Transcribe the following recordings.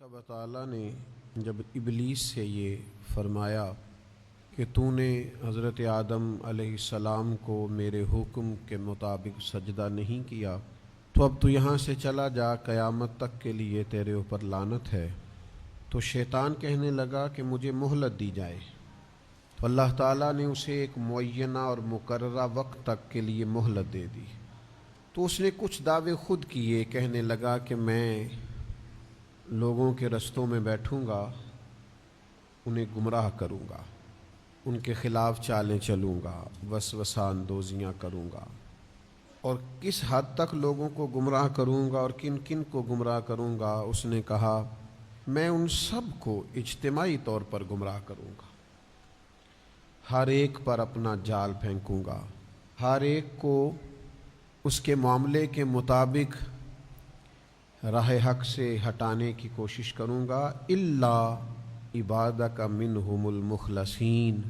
اللہ تعالیٰ نے جب ابلیس سے یہ فرمایا کہ تو نے حضرت آدم علیہ السلام کو میرے حکم کے مطابق سجدہ نہیں کیا تو اب تو یہاں سے چلا جا، قیامت تک کے لیے تیرے اوپر لعنت ہے۔ تو شیطان کہنے لگا کہ مجھے مہلت دی جائے، تو اللہ تعالیٰ نے اسے ایک معینہ اور مقررہ وقت تک کے لیے مہلت دے دی۔ تو اس نے کچھ دعوے خود کیے، کہنے لگا کہ میں لوگوں کے رستوں میں بیٹھوں گا، انہیں گمراہ کروں گا، ان کے خلاف چالیں چلوں گا، وسوسہ اندوزیاں کروں گا، اور کس حد تک لوگوں کو گمراہ کروں گا اور کن کن کو گمراہ کروں گا۔ اس نے کہا میں ان سب کو اجتماعی طور پر گمراہ کروں گا، ہر ایک پر اپنا جال پھینکوں گا، ہر ایک کو اس کے معاملے کے مطابق راہ حق سے ہٹانے کی کوشش کروں گا، الا عبادک منہم المخلصین،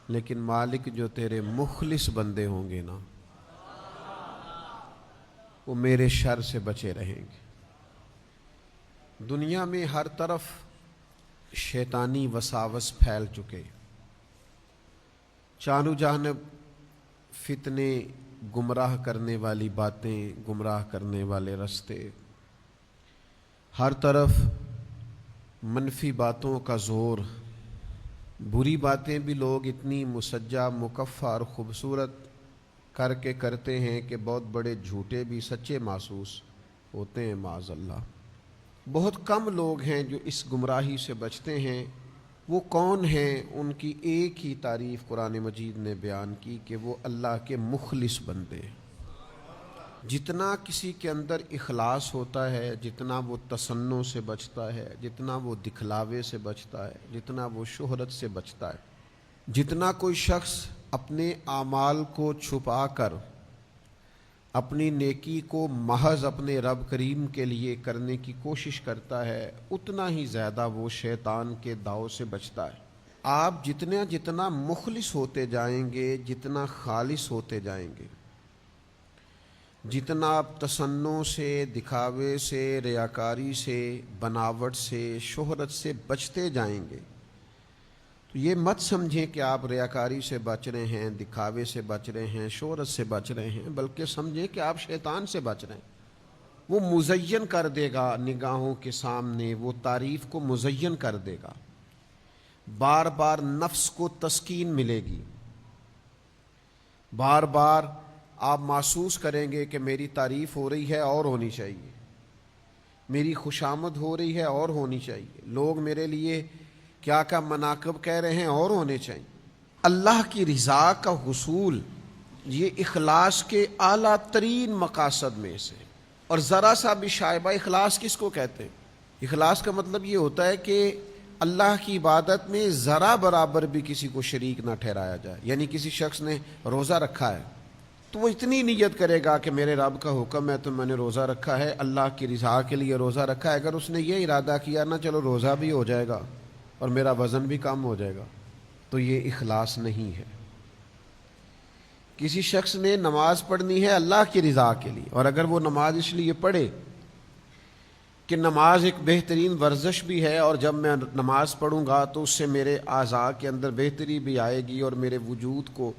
لیکن مالک جو تیرے مخلص بندے ہوں گے نا، وہ میرے شر سے بچے رہیں گے۔ دنیا میں ہر طرف شیطانی وساوس پھیل چکے، چاروں جانب فتنے، گمراہ کرنے والی باتیں، گمراہ کرنے والے رستے، ہر طرف منفی باتوں کا زور، بری باتیں بھی لوگ اتنی مسجع، مکفّہ اور خوبصورت کر کے کرتے ہیں کہ بہت بڑے جھوٹے بھی سچے محسوس ہوتے ہیں، معاذ اللہ۔ بہت کم لوگ ہیں جو اس گمراہی سے بچتے ہیں۔ وہ کون ہیں؟ ان کی ایک ہی تعریف قرآن مجید نے بیان کی کہ وہ اللہ کے مخلص بندے۔ جتنا کسی کے اندر اخلاص ہوتا ہے، جتنا وہ تصنع سے بچتا ہے، جتنا وہ دکھلاوے سے بچتا ہے، جتنا وہ شہرت سے بچتا ہے، جتنا کوئی شخص اپنے اعمال کو چھپا کر اپنی نیکی کو محض اپنے رب کریم کے لیے کرنے کی کوشش کرتا ہے، اتنا ہی زیادہ وہ شیطان کے داؤ سے بچتا ہے۔ آپ جتنا مخلص ہوتے جائیں گے، جتنا خالص ہوتے جائیں گے، جتنا آپ تصنع سے، دکھاوے سے، ریاکاری سے، بناوٹ سے، شہرت سے بچتے جائیں گے، تو یہ مت سمجھیں کہ آپ ریاکاری سے بچ رہے ہیں، دکھاوے سے بچ رہے ہیں، شہرت سے بچ رہے ہیں، بلکہ سمجھیں کہ آپ شیطان سے بچ رہے ہیں۔ وہ مزین کر دے گا نگاہوں کے سامنے، وہ تعریف کو مزین کر دے گا، بار بار نفس کو تسکین ملے گی، بار بار آپ محسوس کریں گے کہ میری تعریف ہو رہی ہے اور ہونی چاہیے، میری خوشامد ہو رہی ہے اور ہونی چاہیے، لوگ میرے لیے کیا کیا مناقب کہہ رہے ہیں اور ہونے چاہیے۔ اللہ کی رضا کا حصول یہ اخلاص کے اعلیٰ ترین مقاصد میں سے، اور ذرا سا بھی شائبہ اخلاص کس کو کہتے ہیں؟ اخلاص کا مطلب یہ ہوتا ہے کہ اللہ کی عبادت میں ذرا برابر بھی کسی کو شریک نہ ٹھہرایا جائے۔ یعنی کسی شخص نے روزہ رکھا ہے تو وہ اتنی نیت کرے گا کہ میرے رب کا حکم ہے تو میں نے روزہ رکھا ہے، اللہ کی رضا کے لیے روزہ رکھا ہے۔ اگر اس نے یہ ارادہ کیا نا چلو روزہ بھی ہو جائے گا اور میرا وزن بھی کم ہو جائے گا، تو یہ اخلاص نہیں ہے۔ کسی شخص نے نماز پڑھنی ہے اللہ کی رضا کے لیے، اور اگر وہ نماز اس لیے پڑھے کہ نماز ایک بہترین ورزش بھی ہے، اور جب میں نماز پڑھوں گا تو اس سے میرے اعضاء کے اندر بہتری بھی آئے گی اور میرے وجود کو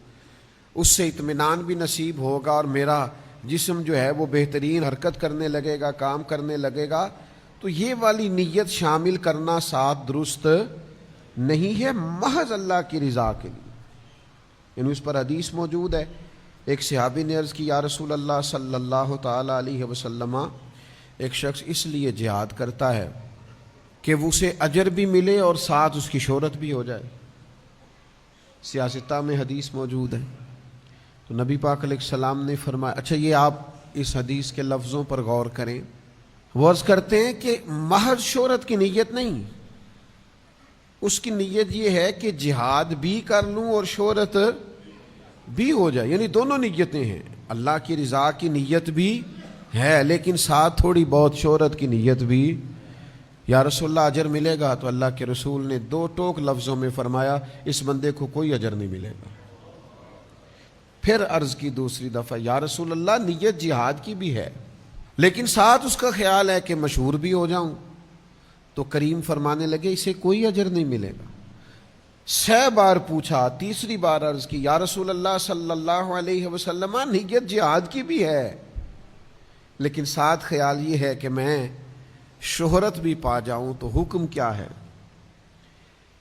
اس سے اطمینان بھی نصیب ہوگا، اور میرا جسم جو ہے وہ بہترین حرکت کرنے لگے گا، کام کرنے لگے گا، تو یہ والی نیت شامل کرنا ساتھ درست نہیں ہے، محض اللہ کی رضا کے لیے۔ یعنی اس پر حدیث موجود ہے، ایک صحابی نے عرض کی یا رسول اللہ صلی اللہ تعالی علیہ وسلم، ایک شخص اس لیے جہاد کرتا ہے کہ وہ اسے اجر بھی ملے اور ساتھ اس کی شہرت بھی ہو جائے۔ سیاستہ میں حدیث موجود ہے۔ تو نبی پاک علیہ السلام نے فرمایا، اچھا یہ آپ اس حدیث کے لفظوں پر غور کریں، وہ عرض کرتے ہیں کہ محض شہرت کی نیت نہیں، اس کی نیت یہ ہے کہ جہاد بھی کر لوں اور شہرت بھی ہو جائے، یعنی دونوں نیتیں ہیں۔ اللہ کی رضا کی نیت بھی ہے لیکن ساتھ تھوڑی بہت شہرت کی نیت بھی۔ یا رسول اللہ اجر ملے گا؟ تو اللہ کے رسول نے دو ٹوک لفظوں میں فرمایا اس بندے کو کوئی اجر نہیں ملے گا۔ پھر عرض کی دوسری دفعہ یا رسول اللہ نیت جہاد کی بھی ہے لیکن ساتھ اس کا خیال ہے کہ مشہور بھی ہو جاؤں، تو کریم فرمانے لگے اسے کوئی اجر نہیں ملے گا۔ 6 بار پوچھا، تیسری بار عرض کی یا رسول اللہ صلی اللہ علیہ وسلم نیت جہاد کی بھی ہے، لیکن ساتھ خیال یہ ہے کہ میں شہرت بھی پا جاؤں، تو حکم کیا ہے؟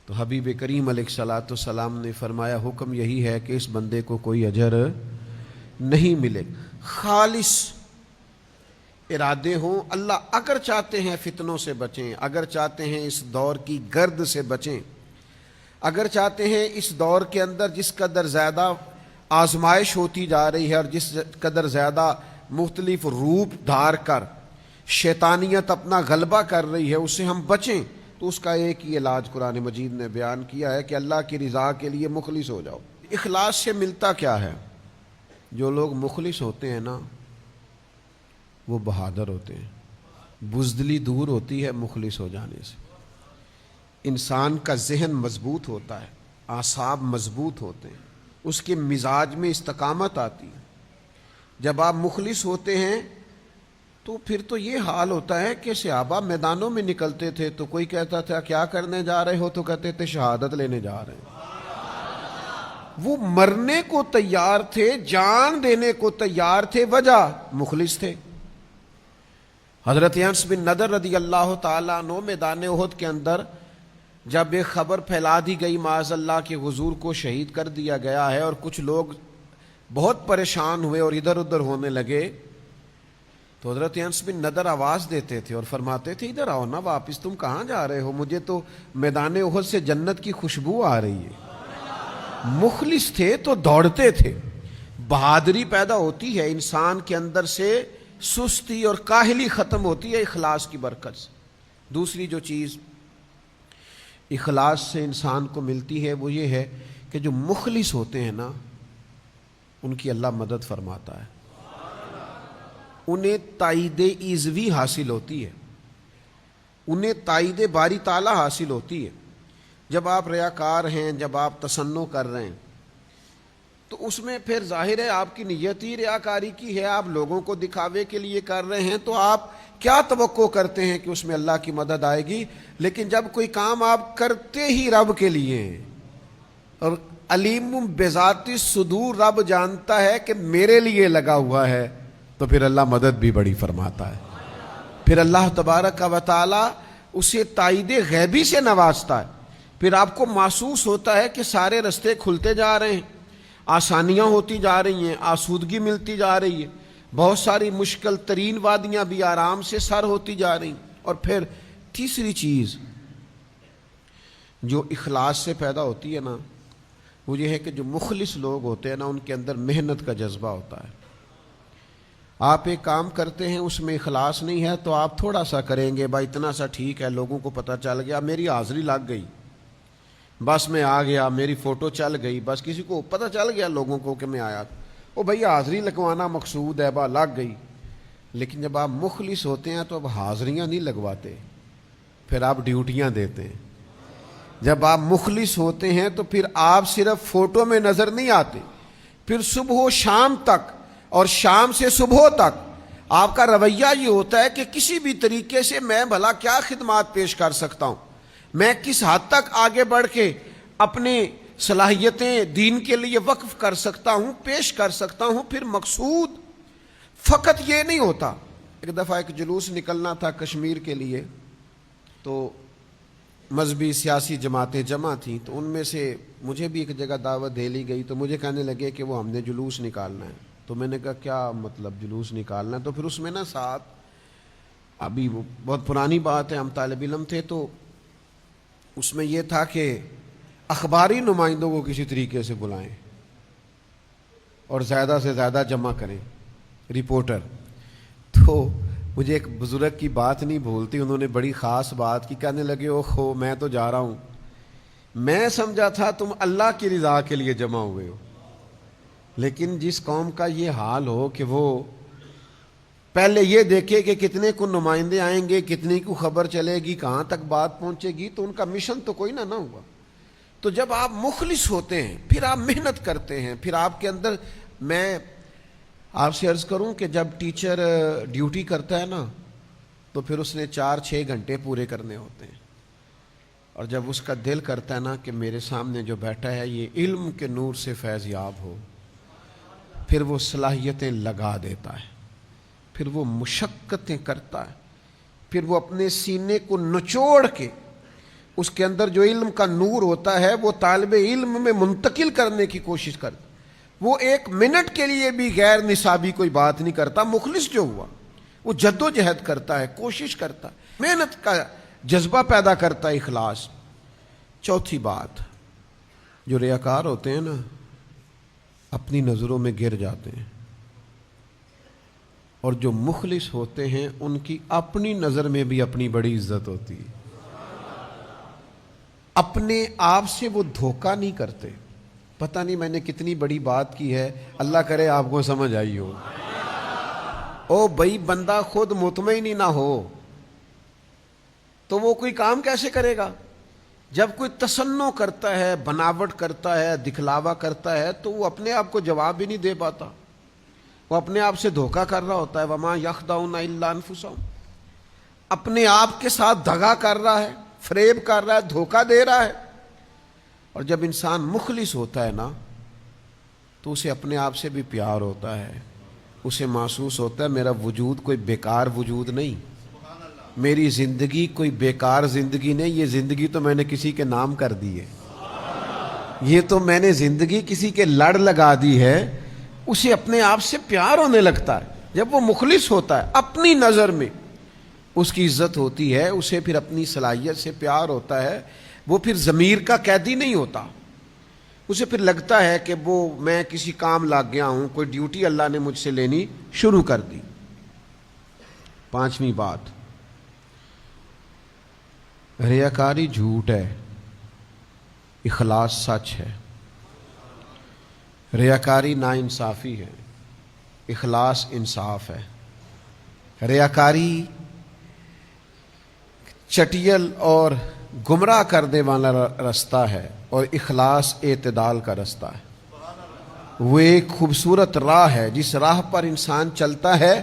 تو حبیب کریم علیہ الصلوۃ والسلام نے فرمایا حکم یہی ہے کہ اس بندے کو کوئی اجر نہیں ملے۔ خالص ارادے ہوں، اللہ اگر چاہتے ہیں فتنوں سے بچیں، اگر چاہتے ہیں اس دور کی گرد سے بچیں، اگر چاہتے ہیں اس دور کے اندر جس قدر زیادہ آزمائش ہوتی جا رہی ہے اور جس قدر زیادہ مختلف روپ دھار کر شیطانیت اپنا غلبہ کر رہی ہے، اس سے ہم بچیں، تو اس کا ایک ہی علاج قرآن مجید نے بیان کیا ہے کہ اللہ کی رضا کے لیے مخلص ہو جاؤ۔ اخلاص سے ملتا کیا ہے؟ جو لوگ مخلص ہوتے ہیں نا وہ بہادر ہوتے ہیں، بزدلی دور ہوتی ہے مخلص ہو جانے سے، انسان کا ذہن مضبوط ہوتا ہے، اعصاب مضبوط ہوتے ہیں، اس کے مزاج میں استقامت آتی ہے۔ جب آپ مخلص ہوتے ہیں تو پھر تو یہ حال ہوتا ہے کہ صحابہ میدانوں میں نکلتے تھے تو کوئی کہتا تھا کیا کرنے جا رہے ہو، تو کہتے تھے شہادت لینے جا رہے ہیں۔ وہ مرنے کو تیار تھے، جان دینے کو تیار تھے، وجہ مخلص تھے۔ حضرت انس بن نضر رضی اللہ تعالیٰ عنہ میدان احد کے اندر جب ایک خبر پھیلا دی گئی معاذ اللہ کہ حضور کو شہید کر دیا گیا ہے، اور کچھ لوگ بہت پریشان ہوئے اور ادھر ادھر ہونے لگے، تو حضرت انس بن نضر آواز دیتے تھے اور فرماتے تھے ادھر آؤ نا واپس، تم کہاں جا رہے ہو؟ مجھے تو میدان احد سے جنت کی خوشبو آ رہی ہے۔ مخلص تھے تو دوڑتے تھے۔ بہادری پیدا ہوتی ہے انسان کے اندر سے، سستی اور کاہلی ختم ہوتی ہے اخلاص کی برکت سے۔ دوسری جو چیز اخلاص سے انسان کو ملتی ہے وہ یہ ہے کہ جو مخلص ہوتے ہیں نا ان کی اللہ مدد فرماتا ہے، انہیں تائید ایزوی حاصل ہوتی ہے، انہیں تائید باری تعالیٰ حاصل ہوتی ہے۔ جب آپ ریاکار ہیں، جب آپ تصنع کر رہے ہیں تو اس میں پھر ظاہر ہے آپ کی نیت ہی ریاکاری کی ہے، آپ لوگوں کو دکھاوے کے لیے کر رہے ہیں، تو آپ کیا توقع کرتے ہیں کہ اس میں اللہ کی مدد آئے گی؟ لیکن جب کوئی کام آپ کرتے ہی رب کے لیے ہیں، اور علیم بذات الصدور رب جانتا ہے کہ میرے لیے لگا ہوا ہے، تو پھر اللہ مدد بھی بڑی فرماتا ہے۔ پھر اللہ تبارک و تعالی اسے تائید غیبی سے نوازتا ہے، پھر آپ کو محسوس ہوتا ہے کہ سارے رستے کھلتے جا رہے ہیں، آسانیاں ہوتی جا رہی ہیں، آسودگی ملتی جا رہی ہے، بہت ساری مشکل ترین وادیاں بھی آرام سے سر ہوتی جا رہی ہیں۔ اور پھر تیسری چیز جو اخلاص سے پیدا ہوتی ہے نا وہ یہ ہے کہ جو مخلص لوگ ہوتے ہیں نا ان کے اندر محنت کا جذبہ ہوتا ہے۔ آپ ایک کام کرتے ہیں اس میں اخلاص نہیں ہے تو آپ تھوڑا سا کریں گے، بھائی اتنا سا ٹھیک ہے، لوگوں کو پتہ چل گیا، میری حاضری لگ گئی، بس میں آ گیا، میری فوٹو چل گئی، بس کسی کو پتہ چل گیا لوگوں کو کہ میں آیا، وہ بھئی حاضری لگوانا مقصود ہے، با لگ گئی۔ لیکن جب آپ مخلص ہوتے ہیں تو اب حاضریاں نہیں لگواتے، پھر آپ ڈیوٹیاں دیتے ہیں۔ جب آپ مخلص ہوتے ہیں تو پھر آپ صرف فوٹو میں نظر نہیں آتے، پھر صبح و شام تک اور شام سے صبح تک آپ کا رویہ یہ ہوتا ہے کہ کسی بھی طریقے سے میں بھلا کیا خدمات پیش کر سکتا ہوں، میں کس حد تک آگے بڑھ کے اپنے صلاحیتیں دین کے لیے وقف کر سکتا ہوں، پیش کر سکتا ہوں۔ پھر مقصود فقط یہ نہیں ہوتا۔ ایک دفعہ ایک جلوس نکلنا تھا کشمیر کے لیے، تو مذہبی سیاسی جماعتیں جمع تھیں، تو ان میں سے مجھے بھی ایک جگہ دعوت دے لی گئی، تو مجھے کہنے لگے کہ وہ ہم نے جلوس نکالنا ہے۔ تو میں نے کہا کیا مطلب جلوس نکالنا ہے؟ تو پھر اس میں نا ساتھ، ابھی وہ بہت پرانی بات ہے، ہم طالب علم تھے، تو اس میں یہ تھا کہ اخباری نمائندوں کو کسی طریقے سے بلائیں اور زیادہ سے زیادہ جمع کریں رپورٹر۔ تو مجھے ایک بزرگ کی بات نہیں بھولتی، انہوں نے بڑی خاص بات کی، کہنے لگے اوہو میں تو جا رہا ہوں، میں سمجھا تھا تم اللہ کی رضا کے لیے جمع ہوئے ہو، لیکن جس قوم کا یہ حال ہو کہ وہ پہلے یہ دیکھے کہ کتنے کو نمائندے آئیں گے، کتنی کو خبر چلے گی، کہاں تک بات پہنچے گی، تو ان کا مشن تو کوئی نہ ہوا۔ تو جب آپ مخلص ہوتے ہیں پھر آپ محنت کرتے ہیں، پھر آپ کے اندر، میں آپ سے عرض کروں کہ جب ٹیچر ڈیوٹی کرتا ہے نا تو پھر اس نے 4-6 گھنٹے پورے کرنے ہوتے ہیں. اور جب اس کا دل کرتا ہے نا کہ میرے سامنے جو بیٹھا ہے یہ علم کے نور سے فیض یاب ہو، پھر وہ صلاحیتیں لگا دیتا ہے، پھر وہ مشقتیں کرتا ہے، پھر وہ اپنے سینے کو نچوڑ کے اس کے اندر جو علم کا نور ہوتا ہے وہ طالب علم میں منتقل کرنے کی کوشش کرتا. وہ 1 منٹ کے لیے بھی غیر نصابی کوئی بات نہیں کرتا. مخلص جو ہوا وہ جد و جہد کرتا ہے، کوشش کرتا ہے، محنت کا جذبہ پیدا کرتا ہے، اخلاص. چوتھی بات، جو ریاکار ہوتے ہیں نا اپنی نظروں میں گر جاتے ہیں، اور جو مخلص ہوتے ہیں ان کی اپنی نظر میں بھی اپنی بڑی عزت ہوتی ہے. اپنے آپ سے وہ دھوکہ نہیں کرتے. پتہ نہیں میں نے کتنی بڑی بات کی ہے، اللہ کرے آپ کو سمجھ آئی ہو. او بھائی، بندہ خود مطمئن ہی نہ ہو تو وہ کوئی کام کیسے کرے گا؟ جب کوئی تصنع کرتا ہے، بناوٹ کرتا ہے، دکھلاوا کرتا ہے تو وہ اپنے آپ کو جواب بھی نہیں دے پاتا. وہ اپنے آپ سے دھوکہ کر رہا ہوتا ہے. وما یخدعون الا انفسہم، اپنے آپ کے ساتھ دغا کر رہا ہے، فریب کر رہا ہے، دھوکہ دے رہا ہے. اور جب انسان مخلص ہوتا ہے نا تو اسے اپنے آپ سے بھی پیار ہوتا ہے. اسے محسوس ہوتا ہے میرا وجود کوئی بیکار وجود نہیں، میری زندگی کوئی بیکار زندگی نہیں، یہ زندگی تو میں نے کسی کے نام کر دی ہے، یہ تو میں نے زندگی کسی کے لڑ لگا دی ہے. اسے اپنے آپ سے پیار ہونے لگتا ہے. جب وہ مخلص ہوتا ہے اپنی نظر میں اس کی عزت ہوتی ہے، اسے پھر اپنی صلاحیت سے پیار ہوتا ہے. وہ پھر ضمیر کا قیدی نہیں ہوتا. اسے پھر لگتا ہے کہ وہ میں کسی کام لگ گیا ہوں، کوئی ڈیوٹی اللہ نے مجھ سے لینی شروع کر دی. 5ویں بات، ریاکاری جھوٹ ہے، اخلاص سچ ہے. ریاکاری ناانصافی ہے، اخلاص انصاف ہے. ریاکاری چٹیل اور گمراہ کرنے والا رستہ ہے اور اخلاص اعتدال کا رستہ ہے. وہ ایک خوبصورت راہ ہے، جس راہ پر انسان چلتا ہے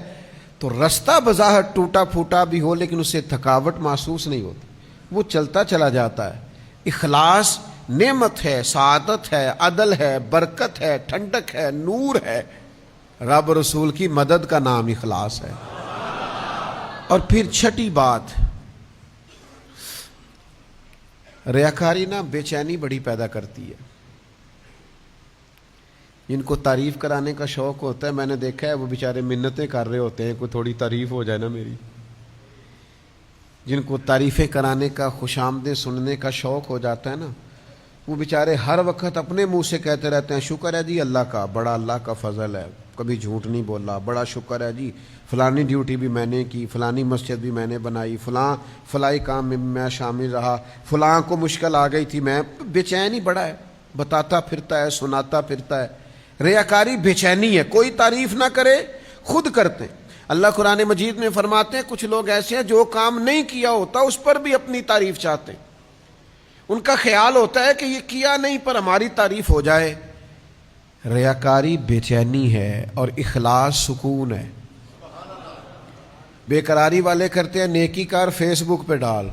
تو رستہ بظاہر ٹوٹا پھوٹا بھی ہو لیکن اسے تھکاوٹ محسوس نہیں ہوتی، وہ چلتا چلا جاتا ہے. اخلاص نعمت ہے، سعادت ہے، عدل ہے، برکت ہے، ٹھنڈک ہے، نور ہے. رب رسول کی مدد کا نام اخلاص ہے. اور پھر 6ٹھی بات، ریاکاری نا بے چینی بڑی پیدا کرتی ہے. جن کو تعریف کرانے کا شوق ہوتا ہے، میں نے دیکھا ہے وہ بیچارے منتیں کر رہے ہوتے ہیں کوئی تھوڑی تعریف ہو جائے نا میری. جن کو تعریفیں کرانے کا، خوش آمدیں سننے کا شوق ہو جاتا ہے نا، وہ بیچارے ہر وقت اپنے منہ سے کہتے رہتے ہیں شکر ہے جی اللہ کا، بڑا اللہ کا فضل ہے، کبھی جھوٹ نہیں بولا، بڑا شکر ہے جی فلانی ڈیوٹی بھی میں نے کی، فلانی مسجد بھی میں نے بنائی، فلائی کام میں میں شامل رہا، فلاں کو مشکل آ گئی تھی. میں بے چین ہی بڑا ہے، بتاتا پھرتا ہے، سناتا پھرتا ہے. ریاکاری بے چینی ہے، کوئی تعریف نہ کرے خود کرتے ہیں. اللہ قرآن مجید میں فرماتے ہیں کچھ لوگ ایسے ہیں جو کام نہیں کیا ہوتا اس پر بھی اپنی تعریف چاہتے ہیں. ان کا خیال ہوتا ہے کہ یہ کیا نہیں پر ہماری تعریف ہو جائے. ریاکاری بے چینی ہے اور اخلاص سکون ہے. بے قراری والے کرتے ہیں نیکی کر فیس بک پہ ڈال،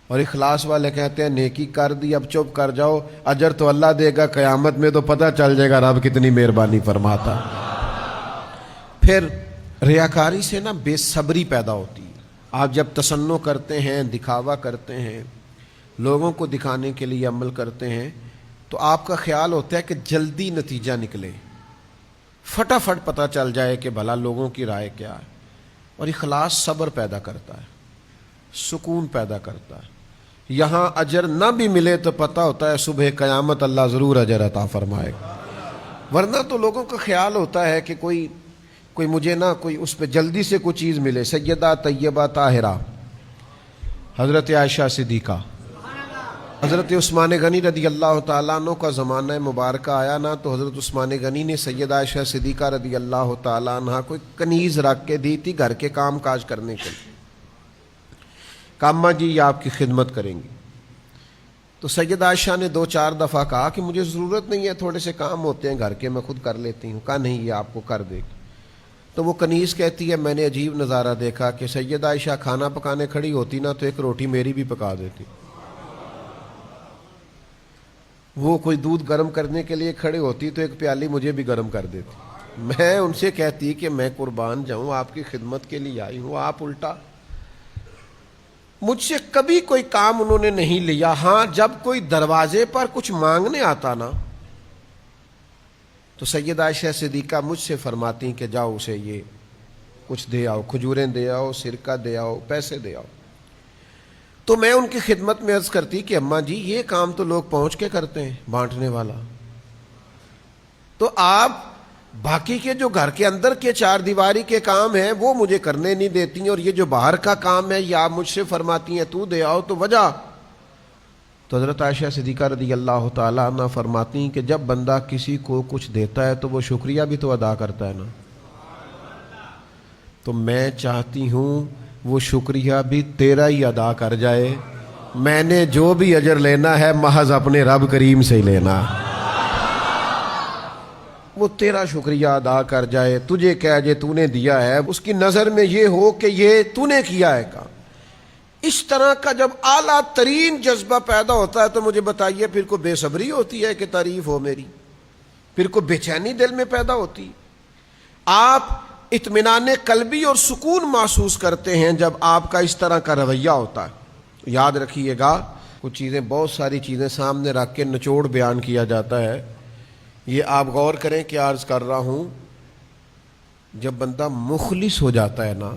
اور اخلاص والے کہتے ہیں نیکی کر دی اب چپ کر جاؤ، اجر تو اللہ دے گا، قیامت میں تو پتہ چل جائے گا رب کتنی مہربانی فرماتا. پھر ریاکاری سے نا بے صبری پیدا ہوتی ہے. آپ جب تصنع کرتے ہیں، دکھاوا کرتے ہیں، لوگوں کو دکھانے کے لیے عمل کرتے ہیں تو آپ کا خیال ہوتا ہے کہ جلدی نتیجہ نکلے، فٹافٹ پتہ چل جائے کہ بھلا لوگوں کی رائے کیا ہے. اور اخلاص صبر پیدا کرتا ہے، سکون پیدا کرتا ہے. یہاں اجر نہ بھی ملے تو پتہ ہوتا ہے صبح قیامت اللہ ضرور اجر عطا فرمائے گا. ورنہ تو لوگوں کا خیال ہوتا ہے کہ کوئی مجھے نہ کوئی اس پہ جلدی سے کوئی چیز ملے. سیدہ طیبہ طاہرہ حضرت عائشہ صدیقہ، حضرت عثمان غنی رضی اللہ تعالیٰ عنہ کا زمانہ مبارکہ آیا نا تو حضرت عثمان غنی نے سیدہ عائشہ صدیقہ رضی اللہ تعالیٰ عنہ کو ایک کنیز رکھ کے دی تھی گھر کے کام کاج کرنے کے لیے. کاماں جی یہ آپ کی خدمت کریں گی. تو سیدہ عائشہ نے 2-4 دفعہ کہا کہ مجھے ضرورت نہیں ہے، تھوڑے سے کام ہوتے ہیں گھر کے، میں خود کر لیتی ہوں. کہا نہیں یہ آپ کو کر دے گی. تو وہ کنیز کہتی ہے میں نے عجیب نظارہ دیکھا کہ سیدہ عائشہ کھانا پکانے کھڑی ہوتی نا تو ایک روٹی میری بھی پکا دیتی، وہ کوئی دودھ گرم کرنے کے لیے کھڑے ہوتی تو ایک پیالی مجھے بھی گرم کر دیتی۔ میں ان سے کہتی کہ میں قربان جاؤں، آپ کی خدمت کے لیے آئی ہوں، آپ الٹا۔ مجھ سے کبھی کوئی کام انہوں نے نہیں لیا، ہاں جب کوئی دروازے پر کچھ مانگنے آتا نا تو سیدہ عائشہ صدیقہ مجھ سے فرماتی کہ جاؤ اسے یہ کچھ دے آؤ، کھجوریں دے آؤ، سرکہ دے آؤ، پیسے دے آؤ۔ تو میں ان کی خدمت میں عرض کرتی کہ اماں جی یہ کام تو لوگ پہنچ کے کرتے ہیں، بانٹنے والا، تو آپ باقی کے جو گھر کے اندر کے چار دیواری کے کام ہیں وہ مجھے کرنے نہیں دیتی ہیں، اور یہ جو باہر کا کام ہے یہ آپ مجھ سے فرماتی ہیں تو دے آؤ، تو وجہ؟ تو حضرت عائشہ صدیقہ رضی اللہ تعالیٰ عنہ فرماتی ہیں کہ جب بندہ کسی کو کچھ دیتا ہے تو وہ شکریہ بھی تو ادا کرتا ہے نا، تو میں چاہتی ہوں وہ شکریہ بھی تیرا ہی ادا کر جائے، میں نے جو بھی اجر لینا ہے محض اپنے رب کریم سے ہی لینا، وہ تیرا شکریہ ادا کر جائے، تجھے کہہ جے تو نے دیا ہے، اس کی نظر میں یہ ہو کہ یہ تو نے کیا ہے کام۔ اس طرح کا جب اعلیٰ ترین جذبہ پیدا ہوتا ہے تو مجھے بتائیے پھر کو بے صبری ہوتی ہے کہ تعریف ہو میری، پھر کو بے چینی دل میں پیدا ہوتی؟ آپ اطمینان قلبی اور سکون محسوس کرتے ہیں جب آپ کا اس طرح کا رویہ ہوتا ہے۔ یاد رکھیے گا کچھ چیزیں، بہت ساری چیزیں سامنے رکھ کے نچوڑ بیان کیا جاتا ہے، یہ آپ غور کریں کہ عرض کر رہا ہوں جب بندہ مخلص ہو جاتا ہے نا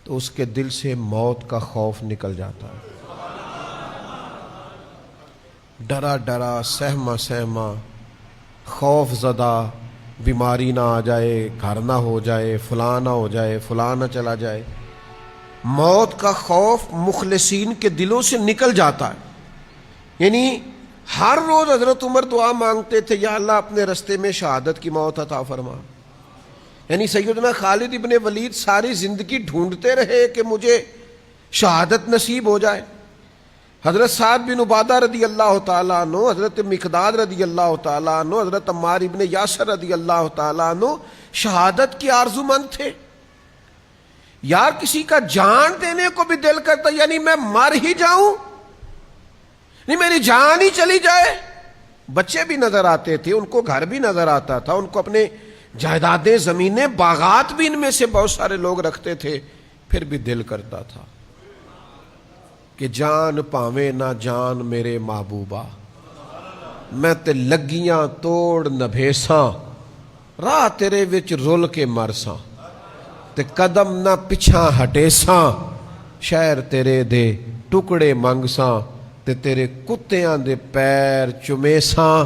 تو اس کے دل سے موت کا خوف نکل جاتا ہے، ڈرا ڈرا، سہما سہما، خوف زدہ، بیماری نہ آ جائے، گھر نہ ہو جائے، فلاں نہ ہو جائے، فلاں نہ چلا جائے، موت کا خوف مخلصین کے دلوں سے نکل جاتا ہے۔ یعنی ہر روز حضرت عمر دعا مانگتے تھے یا اللہ اپنے رستے میں شہادت کی موت عطا فرما۔ یعنی سیدنا خالد ابن ولید ساری زندگی ڈھونڈتے رہے کہ مجھے شہادت نصیب ہو جائے۔ حضرت سعد بن عبادہ رضی اللہ تعالیٰ عنہ، حضرت مقداد رضی اللہ تعالیٰ عنہ، حضرت عمار ابن یاسر رضی اللہ تعالیٰ عنہ شہادت کی آرزومند تھے۔ یار کسی کا جان دینے کو بھی دل کرتا، یعنی میں مر ہی جاؤں، نہیں میری جان ہی چلی جائے۔ بچے بھی نظر آتے تھے، ان کو گھر بھی نظر آتا تھا، ان کو اپنے جائیدادیں، زمینیں، باغات بھی ان میں سے بہت سارے لوگ رکھتے تھے، پھر بھی دل کرتا تھا کہ جان پاویں نہ جان میرے محبوبہ، میں تے لگیاں توڑ نبھیساں، راہ تیرے وچ رول کے مرساں، تے قدم نہ پچھاں ہٹیساں، شہر تیرے دے ٹکڑے منگساں، تے تیرے کتیاں دے پیر چمیساں،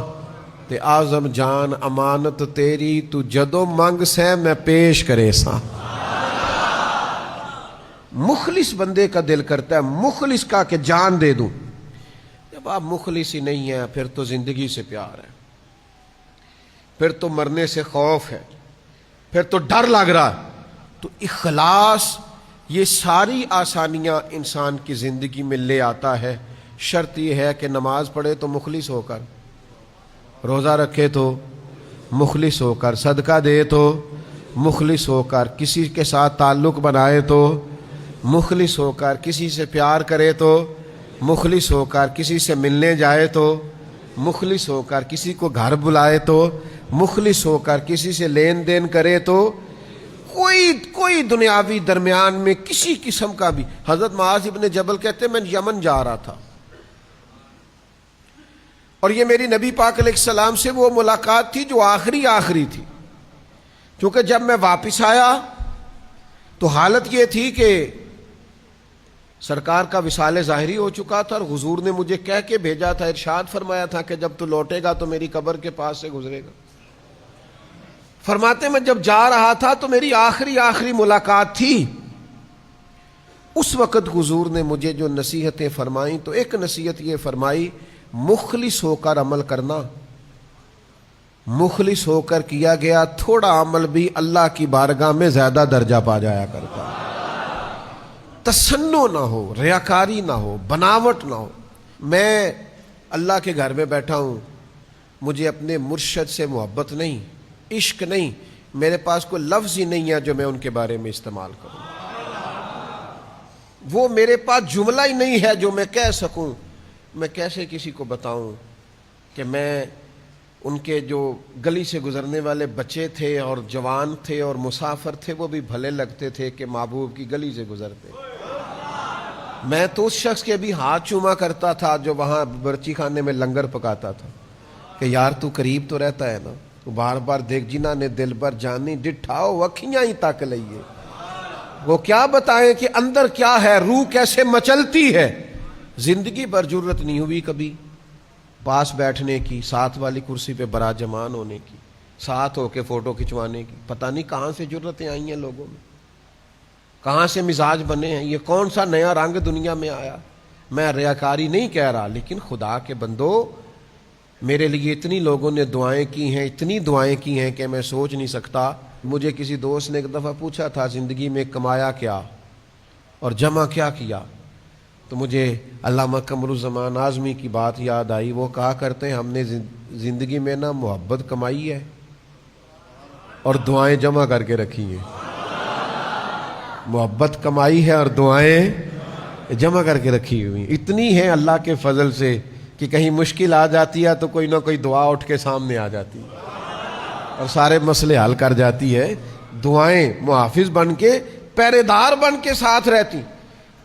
تے آزم جان امانت تیری، تو جدو منگ سیں میں پیش کرے ساں۔ مخلص بندے کا دل کرتا ہے، مخلص کا کہ جان دے دوں۔ جب آپ مخلص ہی نہیں ہیں پھر تو زندگی سے پیار ہے، پھر تو مرنے سے خوف ہے، پھر تو ڈر لگ رہا ہے۔ تو اخلاص یہ ساری آسانیاں انسان کی زندگی میں لے آتا ہے۔ شرط یہ ہے کہ نماز پڑھے تو مخلص ہو کر، روزہ رکھے تو مخلص ہو کر، صدقہ دے تو مخلص ہو کر، کسی کے ساتھ تعلق بنائے تو مخلص ہو کر، کسی سے پیار کرے تو مخلص ہو کر، کسی سے ملنے جائے تو مخلص ہو کر، کسی کو گھر بلائے تو مخلص ہو کر، کسی سے لین دین کرے تو کوئی دنیاوی درمیان میں کسی قسم کا بھی۔ حضرت معاذ ابن جبل کہتے ہیں میں یمن جا رہا تھا اور یہ میری نبی پاک علیہ السلام سے وہ ملاقات تھی جو آخری تھی، کیونکہ جب میں واپس آیا تو حالت یہ تھی کہ سرکار کا وصال ظاہری ہو چکا تھا، اور حضور نے مجھے کہہ کے بھیجا تھا، ارشاد فرمایا تھا کہ جب تو لوٹے گا تو میری قبر کے پاس سے گزرے گا۔ فرماتے میں جب جا رہا تھا تو میری آخری ملاقات تھی، اس وقت حضور نے مجھے جو نصیحتیں فرمائیں تو ایک نصیحت یہ فرمائی، مخلص ہو کر عمل کرنا۔ مخلص ہو کر کیا گیا تھوڑا عمل بھی اللہ کی بارگاہ میں زیادہ درجہ پا جایا کرتا۔ تصنع نہ ہو، ریاکاری نہ ہو، بناوٹ نہ ہو۔ میں اللہ کے گھر میں بیٹھا ہوں، مجھے اپنے مرشد سے محبت نہیں، عشق نہیں، میرے پاس کوئی لفظ ہی نہیں ہے جو میں ان کے بارے میں استعمال کروں، وہ میرے پاس جملہ ہی نہیں ہے جو میں کہہ سکوں۔ میں کیسے کسی کو بتاؤں کہ میں ان کے جو گلی سے گزرنے والے بچے تھے اور جوان تھے اور مسافر تھے وہ بھی بھلے لگتے تھے کہ محبوب کی گلی سے گزرتے۔ میں تو اس شخص کے بھی ہاتھ چوما کرتا تھا جو وہاں برچی خانے میں لنگر پکاتا تھا کہ یار تو قریب تو رہتا ہے نا، تو بار بار دیکھ جنہ نے دل بر جانی ڈٹھاؤ وکھیاں ہی تک لئیے۔ وہ کیا بتائیں کہ اندر کیا ہے، روح کیسے مچلتی ہے۔ زندگی بھر جرت نہیں ہوئی کبھی پاس بیٹھنے کی، ساتھ والی کرسی پہ براجمان ہونے کی، ساتھ ہو کے فوٹو کھنچوانے کی۔ پتہ نہیں کہاں سے جرتیں آئی ہیں لوگوں میں، کہاں سے مزاج بنے ہیں، یہ کون سا نیا رنگ دنیا میں آیا۔ میں ریاکاری نہیں کہہ رہا، لیکن خدا کے بندو میرے لیے اتنی لوگوں نے دعائیں کی ہیں، اتنی دعائیں کی ہیں کہ میں سوچ نہیں سکتا۔ مجھے کسی دوست نے ایک دفعہ پوچھا تھا زندگی میں کمایا کیا اور جمع کیا کیا، تو مجھے علامہ قمر الزمان اعظمی کی بات یاد آئی۔ وہ کہا کرتے ہیں ہم نے زندگی میں نا محبت کمائی ہے اور دعائیں جمع کر کے رکھی ہیں۔ محبت کمائی ہے اور دعائیں جمع کر کے رکھی ہوئی، اتنی ہیں اللہ کے فضل سے کہ کہیں مشکل آ جاتی ہے تو کوئی نہ کوئی دعا اٹھ کے سامنے آ جاتی ہے اور سارے مسئلے حل کر جاتی ہے۔ دعائیں محافظ بن کے، پہرے دار بن کے ساتھ رہتی۔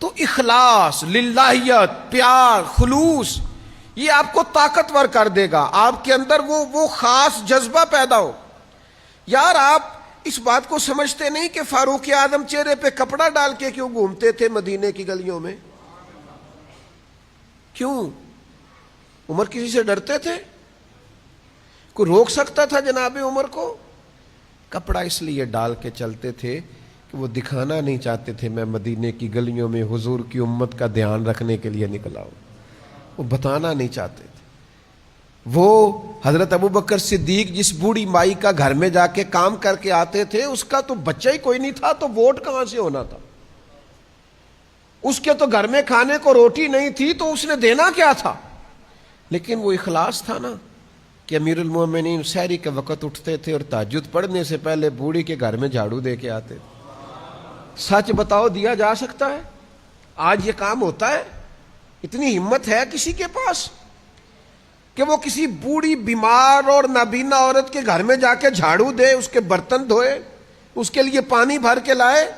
تو اخلاص، للہیت، پیار، خلوص، یہ آپ کو طاقتور کر دے گا، آپ کے اندر وہ خاص جذبہ پیدا ہو۔ یار آپ اس بات کو سمجھتے نہیں کہ فاروق اعظم چہرے پہ کپڑا ڈال کے کیوں گھومتے تھے مدینے کی گلیوں میں؟ کیوں؟ عمر کسی سے ڈرتے تھے؟ کوئی روک سکتا تھا جناب عمر کو؟ کپڑا اس لیے ڈال کے چلتے تھے کہ وہ دکھانا نہیں چاہتے تھے میں مدینے کی گلیوں میں حضور کی امت کا دھیان رکھنے کے لیے نکلا ہوں، وہ بتانا نہیں چاہتے تھے۔ وہ حضرت ابوبکر صدیق جس بوڑھی مائی کا گھر میں جا کے کام کر کے آتے تھے، اس کا تو بچہ ہی کوئی نہیں تھا، تو ووٹ کہاں سے ہونا تھا؟ اس کے تو گھر میں کھانے کو روٹی نہیں تھی، تو اس نے دینا کیا تھا؟ لیکن وہ اخلاص تھا نا کہ امیر المومنین سحری کے وقت اٹھتے تھے اور تہجد پڑھنے سے پہلے بوڑھی کے گھر میں جھاڑو دے کے آتے تھے۔ سچ بتاؤ دیا جا سکتا ہے؟ آج یہ کام ہوتا ہے؟ اتنی ہمت ہے کسی کے پاس کہ وہ کسی بوڑھی بیمار اور نابینا عورت کے گھر میں جا کے جھاڑو دے، اس کے برتن دھوئے، اس کے لیے پانی بھر کے لائے؟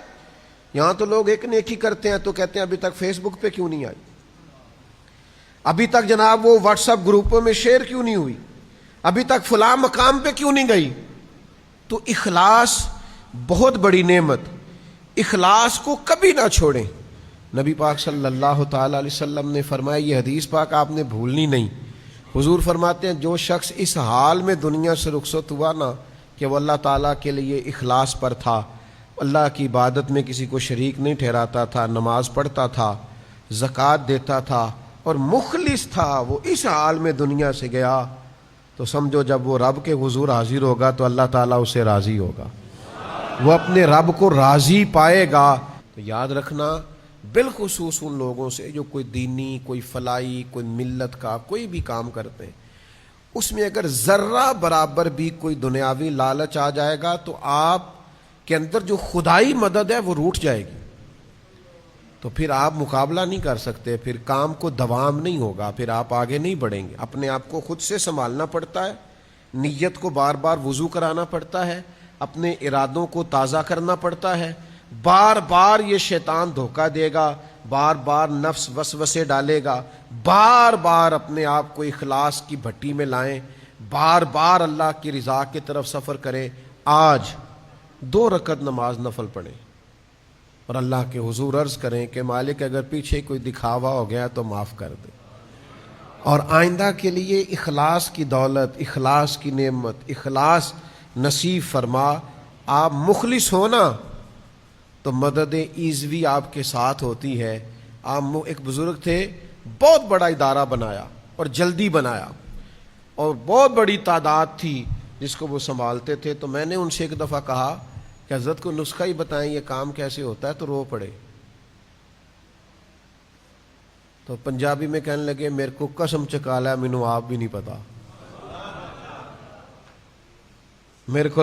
یہاں تو لوگ ایک نیکی کرتے ہیں تو کہتے ہیں ابھی تک فیس بک پہ کیوں نہیں آئی، ابھی تک جناب وہ واٹس ایپ گروپوں میں شیئر کیوں نہیں ہوئی، ابھی تک فلاں مقام پہ کیوں نہیں گئی؟ تو اخلاص بہت بڑی نعمت، اخلاص کو کبھی نہ چھوڑیں۔ نبی پاک صلی اللہ تعالی علیہ وسلم نے فرمایا، یہ حدیث پاک آپ نے بھولنی نہیں، حضور فرماتے ہیں جو شخص اس حال میں دنیا سے رخصت ہوا نا کہ وہ اللہ تعالیٰ کے لیے اخلاص پر تھا، اللہ کی عبادت میں کسی کو شریک نہیں ٹھہراتا تھا، نماز پڑھتا تھا، زکوٰۃ دیتا تھا اور مخلص تھا، وہ اس حال میں دنیا سے گیا، تو سمجھو جب وہ رب کے حضور حاضر ہوگا تو اللہ تعالیٰ اسے راضی ہوگا، وہ اپنے رب کو راضی پائے گا۔ تو یاد رکھنا بالخصوص ان لوگوں سے جو کوئی دینی، کوئی فلاحی، کوئی ملت کا کوئی بھی کام کرتے ہیں، اس میں اگر ذرہ برابر بھی کوئی دنیاوی لالچ آ جائے گا تو آپ کے اندر جو خدائی مدد ہے وہ روٹ جائے گی، تو پھر آپ مقابلہ نہیں کر سکتے، پھر کام کو دوام نہیں ہوگا، پھر آپ آگے نہیں بڑھیں گے۔ اپنے آپ کو خود سے سنبھالنا پڑتا ہے، نیت کو بار بار وضو کرانا پڑتا ہے، اپنے ارادوں کو تازہ کرنا پڑتا ہے، بار بار یہ شیطان دھوکہ دے گا، بار بار نفس وسوسے ڈالے گا، بار بار اپنے آپ کو اخلاص کی بھٹی میں لائیں، بار بار اللہ کی رضا کی طرف سفر کریں۔ آج 2 رکعت نماز نفل پڑھیں اور اللہ کے حضور عرض کریں کہ مالک اگر پیچھے کوئی دکھاوا ہو گیا تو معاف کر دے، اور آئندہ کے لیے اخلاص کی دولت، اخلاص کی نعمت، اخلاص نصیب فرما۔ آپ مخلص ہونا تو مدد ایزوی آپ کے ساتھ ہوتی ہے۔ آپ ایک بزرگ تھے، بہت بڑا ادارہ بنایا اور جلدی بنایا اور بہت بڑی تعداد تھی جس کو وہ سنبھالتے تھے، تو میں نے ان سے ایک دفعہ کہا کہ حضرت کو نسخہ ہی بتائیں یہ کام کیسے ہوتا ہے، تو رو پڑے۔ تو پنجابی میں کہنے لگے میرے کو قسم چکالا مینوں آپ بھی نہیں پتا، میرے کو